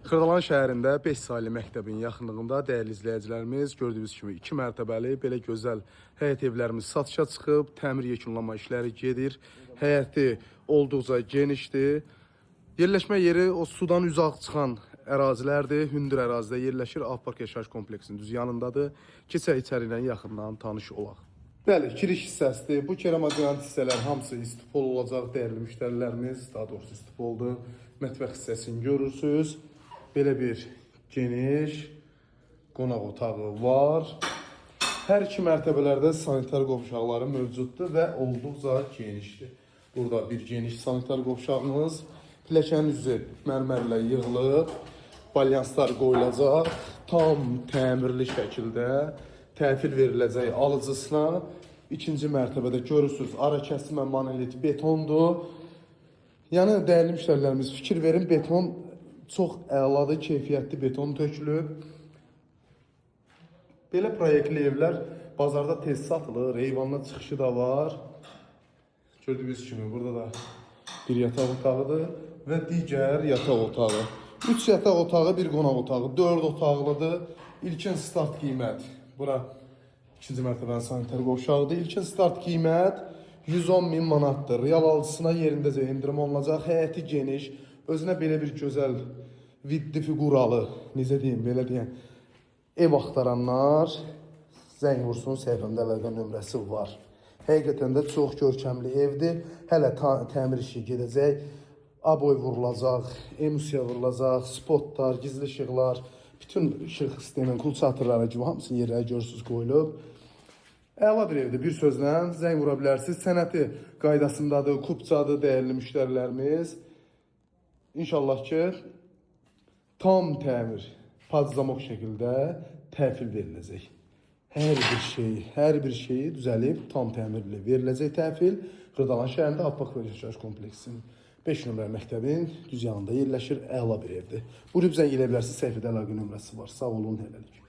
Xırdalan şəhərində 5 saylı məktəbin yaxınlığında dəyərli izləyicilərimiz gördüyünüz kimi 2 mərtəbəli belə gözəl həyət evlərimiz satışa çıxıb, təmir yekunlama işləri gedir. Həyəti olduqca genişdir. Yerləşmə yeri o sudan uzaq çıxan ərazilərdir. Hündür ərazidə yerləşir. Avpark yaşayış kompleksinin düz yanındadır. Keçək içəri ilə yaxından tanış olaq. Bəli, giriş hissəsidir. Bu keramaziyant hissələr hamısı istipol olacaq dəyərli müştərilərimiz. Daha doğrusu istipoldur. Mətbəx hissəsini görürsünüz. Belə bir geniş qonaq otağı var. Hər iki mərtəbələrdə sanitar qovşaqları mövcuddur və olduqca genişdir. Burada bir geniş sanitar qovşağımız. Pilləkənin üzü mərmərlə yığılıb. Balyanslar qoyulacaq. Tam təmirli şəkildə təhvil veriləcək alıcısına. İkinci mərtəbədə görürsünüz ara kəsimə monolit betondur. Yəni dəyərli müştərilərimiz fikir verin, beton çox əladır, keyfiyyətli beton tökülüb. Belə proyektli evlər bazarda tez satılır, eyvanla çıxışı da var. Gördüyünüz kimi burada da bir yataq otağıdır və digər yataq otağı. 3 yataq otağı, bir qonaq otağı, 4 otaqlıdır. İlkin start qiymət, bura ikinci mərtəbənin sanitar qovşağıdır. İlkin start qiymət 110.000 manatdır. Real alıcısına yerindəcə endirim olunacaq. Həyəti geniş, özünə belə bir gözəl viddi figuralı, necə deyim, belə deyəm, ev axtaranlar zəng vursun, səhifəmdə əlaqə nömrəsi var. Həqiqətən də çox görkəmli evdir. Hələ təmir işi gedəcək. Aboy vurulacaq, emulsiya vurulacaq, spotlar, gizli işıqlar, bütün işıq sistemin, kulçatırları gibi hamısını yerlərə görürsünüz qoyulub. Əla bir evdir, bir sözlə zəng vura bilərsiniz. Sənəti qaydasındadır, kupçadır dəyərli müştərilərimiz. İnşallah ki, tam təmir, padzamok şəkildə təhvil veriləcək. Hər bir şeyi düzəlib, tam təmirli veriləcək təhvil. Xırdalan şəhərində Avpark yaşayış kompleksinin 5 nömrə məktəbin düz yanında yerləşir, əla bir evdir. Buyurub zəng elə bilərsiniz, səhifədə əlaqə nömrəsi var. Sağ olun, hələlik.